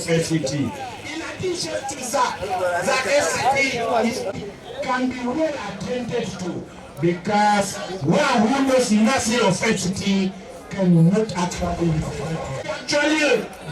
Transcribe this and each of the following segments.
FCT. In addition to that, FCT can be well attended to, because one who knows nothing of FCT cannot actually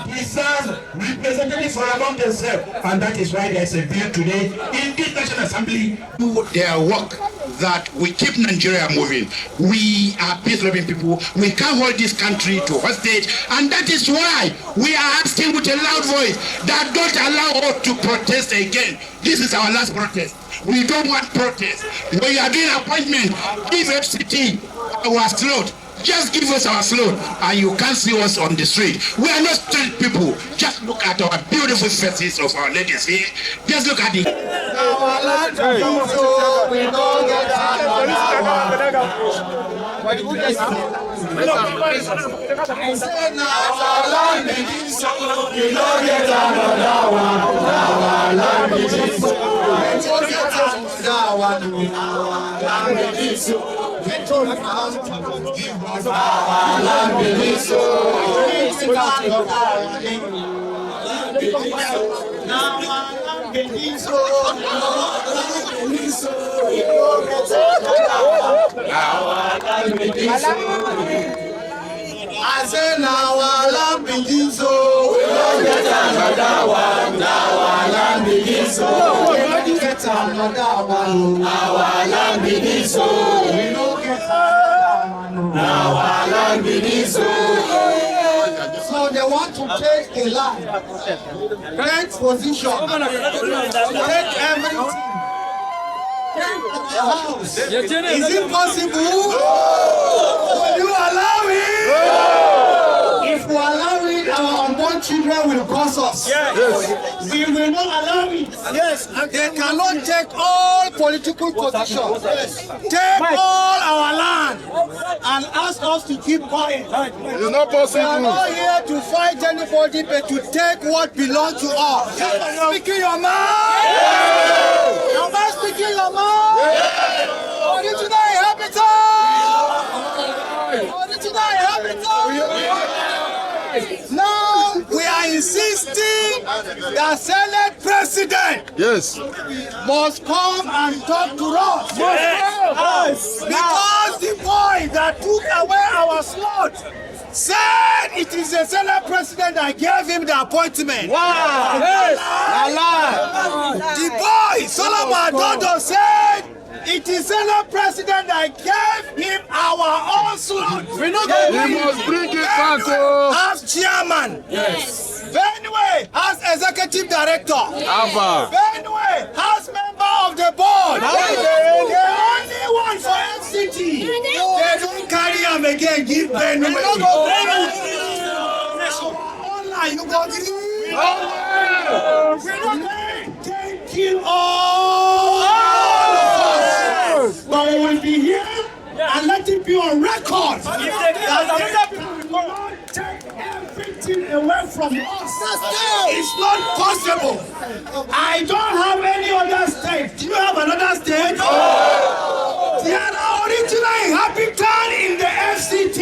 deserve representatives for among themselves, and that is why there is a bill today in this National Assembly. Do their work that we keep Nigeria moving. We are peace-loving people. We can't hold this country to hostage, and that is why we are asking with a loud voice that don't allow us to protest again. This is our last protest. We don't want protest. When you are doing appointment, give FCT our slot. Just give us our slot, and you can't see us on the street. We are not street people. Just look at our beautiful faces of our ladies here. Just look at the... I say now our land begins so we don't get another one. Now our land begins so we don't get another one. Now our land begins so we don't get another one. Now our land begins so. So they want to take a land, rent position, take everything. House. Is it possible? Will you allow it? If we allow it, our unborn children will curse us. Yes. We will not allow it. Yes. They cannot take all political positions. Take all our land and ask us to keep quiet. It's not possible. We are not here to fight anybody, but to take what belongs to us. Speaking your mind. Am I speaking your mind? Original inhabitant! Original inhabitant! Now we are insisting that Senate President must come and talk to us. Because the boy that took away our slot said it is the Senate President that gave him the appointment. Wow! Yes. The boy, Solomon Adodo, said it is Senate President that gave him our own slot. We know he must bring it back. As chairman. Yes. Benue as executive director. Benue as member of the board. The only one for FCT. They don't carry him again. Give Benue. Online, you go they kill all of us. But we will be here and let it be on record that people will not take everything away from us. It's not possible. I don't have any other state. Do you have another state? They are the original inhabitant in the FCT.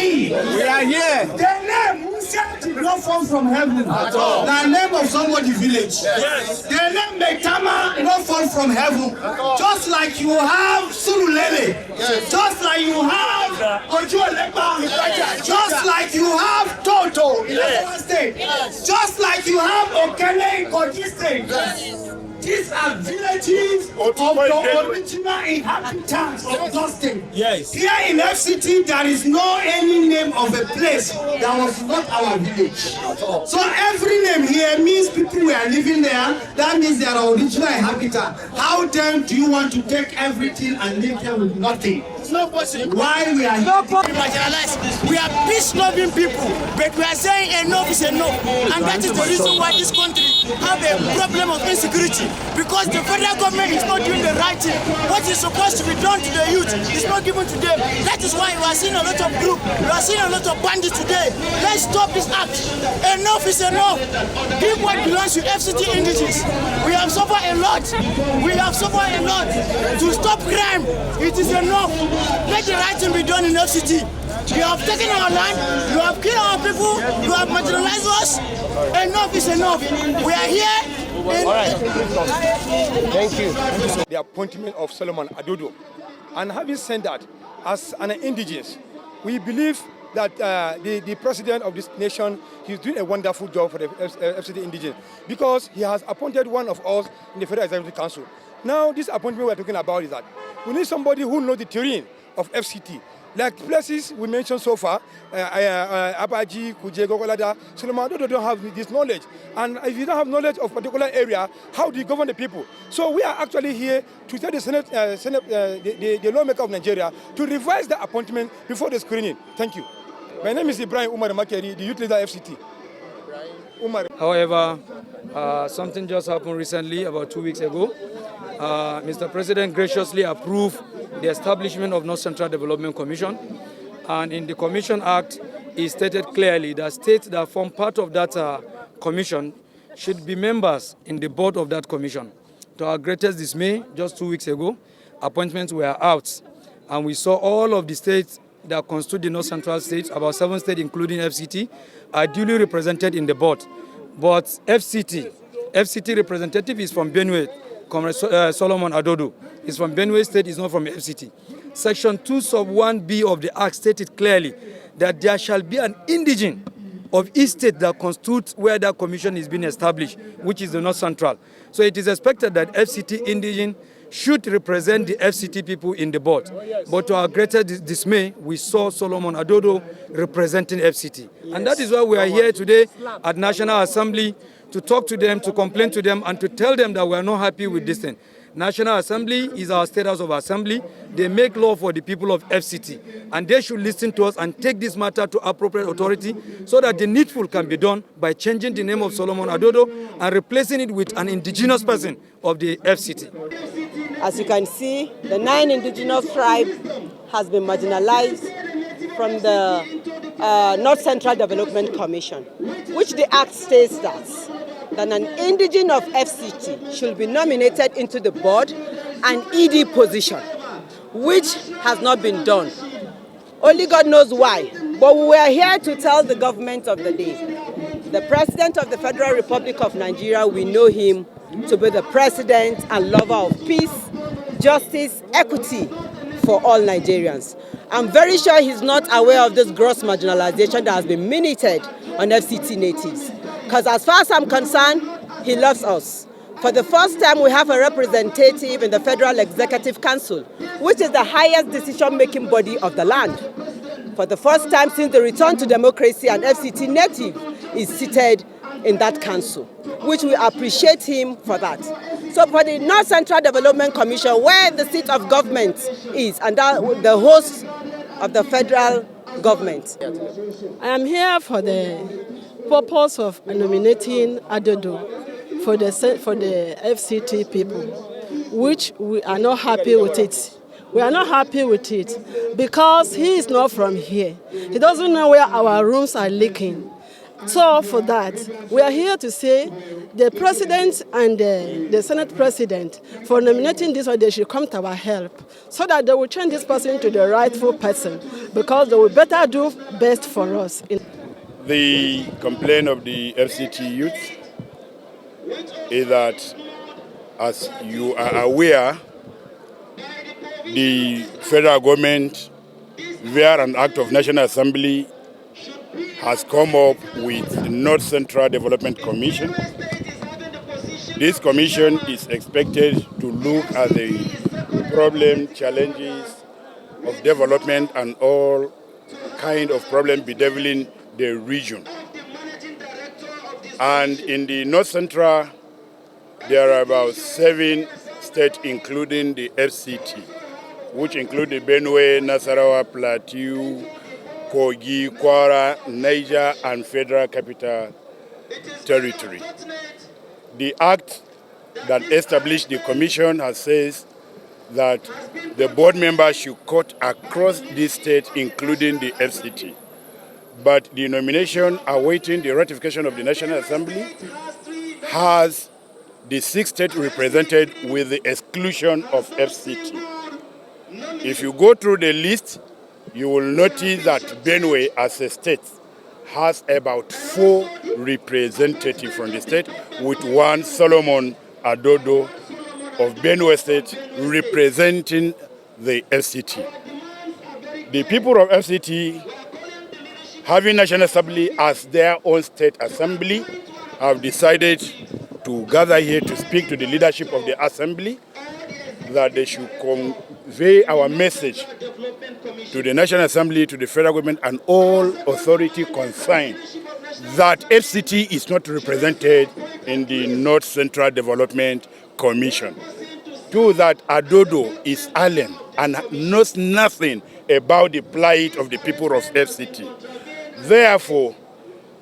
We are here. The name Musa did not fall from heaven. The name of somebody's village. Yes. The name Betama did not fall from heaven. Just like you have Surulele. Yes. Just like you have Ojuolepa. Just like you have Toto in Nasarawa State. Yes. Just like you have Okene in Kogi State. Yes. These are villages of the original inhabitants of the state. Yes. Here in FCT, there is no any name of a place that was not our village. So every name here means people were living there. That means they are original inhabitants. How then do you want to take everything and leave them with nothing? It's not possible. Why we are marginalized? We are peace-loving people, but we are saying enough is enough, and that is the reason why this country have a problem of insecurity. Because the federal government is not doing the right thing. What is supposed to be done to the youth is not given to them. That is why we are seeing a lot of group, we are seeing a lot of bandits today. Let's stop this act. Enough is enough. Give what belongs to FCT Indigenes. We have suffered a lot. We have suffered a lot. To stop crime, it is enough. Let the right thing be done in FCT. You have taken our land, you have killed our people, you have marginalized us. Enough is enough. We are here. All right. Thank you. The appointment of Solomon Adodo. And having said that, as an indigenous, we believe that the president of this nation, he's doing a wonderful job for the FCT Indigenous because he has appointed one of us in the Federal Executive Council. Now, this appointment we're talking about is that we need somebody who knows the terrain of FCT. Like places we mentioned so far, Abaji, Kuje, Gogolada, Solomon Adodo don't have this knowledge. And if you don't have knowledge of a particular area, how do you govern the people? So we are actually here to tell the Senate, the lawmaker of Nigeria to revise the appointment before the screening. Thank you. My name is Ibrahim Umar Makeri, the youth leader FCT. However, something just happened recently, about 2 weeks ago. Mr. President graciously approved the establishment of North Central Development Commission. And in the Commission Act, it stated clearly that states that form part of that commission should be members in the board of that commission. To our greatest dismay, just 2 weeks ago, appointments were out. And we saw all of the states that constitute the North Central states, about 7 states including FCT, are duly represented in the board. But FCT representative is from Benue, Comrade Solomon Adodo. He's from Benue State, he's not from FCT. Section 2 sub 1B of the Act stated clearly that there shall be an indigene of each state that constitutes where that commission is being established, which is the North Central. So it is expected that FCT indigene should represent the FCT people in the board. But to our greatest dismay, we saw Solomon Adodo representing FCT. And that is why we are here today at National Assembly to talk to them, to complain to them, and to tell them that we are not happy with this thing. National Assembly is our state house of assembly. They make law for the people of FCT. And they should listen to us and take this matter to appropriate authority so that the needful can be done by changing the name of Solomon Adodo and replacing it with an indigenous person of the FCT. As you can see, the 9 indigenous tribe has been marginalized from the North Central Development Commission, which the Act states that an indigene of FCT should be nominated into the board and ED position, which has not been done. Only God knows why, but we are here to tell the government of the day. The President of the Federal Republic of Nigeria, we know him to be the president and lover of peace, justice, equity for all Nigerians. I'm very sure he's not aware of this gross marginalization that has been minuted on FCT natives. Because as far as I'm concerned, he loves us. For the first time, we have a representative in the Federal Executive Council, which is the highest decision-making body of the land. For the first time since the return to democracy, an FCT native is seated in that council, which we appreciate him for that. So for the North Central Development Commission, where the seat of government is, and the host of the federal government. I am here for the purpose of nominating Adodo for the FCT people, which we are not happy with it. We are not happy with it because he is not from here. He doesn't know where our rooms are leaking. So for that, we are here to say the president and the Senate president for nominating this one, they should come to our help so that they will change this person to the rightful person because they will better do best for us. The complaint of the FCT youth is that, as you are aware, the federal government, via an act of National Assembly, has come up with the North Central Development Commission. This commission is expected to look at the problem, challenges of development and all kind of problem bedeviling the region. And in the North Central, there are about 7 states, including the FCT, which include the Benue, Nasarawa, Plateau, Kogi, Kwara, Niger, and Federal Capital Territory. The act that established the commission has says that the board members should cut across these states, including the FCT. But the nomination awaiting the ratification of the National Assembly has the 6 states represented with the exclusion of FCT. If you go through the list, you will notice that Benue as a state has about 4 representatives from the state, with one Solomon Adodo of Benue State representing the FCT. The people of FCT, having National Assembly as their own state assembly, have decided to gather here to speak to the leadership of the assembly that they should convey our message to the National Assembly, to the federal government, and all authority concerned that FCT is not represented in the North Central Development Commission. To that, Adodo is alien and knows nothing about the plight of the people of FCT. Therefore,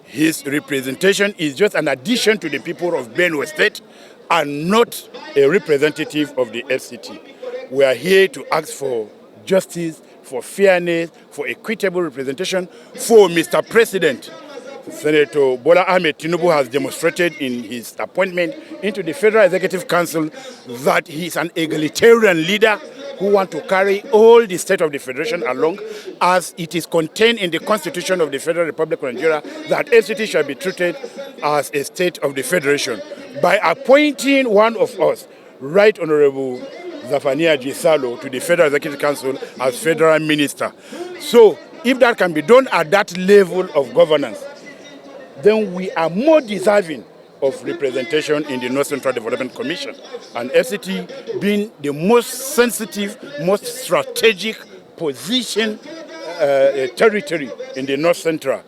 his representation is just an addition to the people of Benue State and not a representative of the FCT. We are here to ask for justice, for fairness, for equitable representation, for Mr. President. Senator Bola Ahmed Tinubu has demonstrated in his appointment into the Federal Executive Council that he is an egalitarian leader who wants to carry all the state of the Federation along, as it is contained in the Constitution of the Federal Republic of Nigeria that FCT shall be treated as a state of the Federation. By appointing one of us, Right Honorable Zafania Gisalo, to the Federal Executive Council as Federal Minister. So, if that can be done at that level of governance, then we are more deserving of representation in the North Central Development Commission. And FCT being the most sensitive, most strategic position territory in the North Central.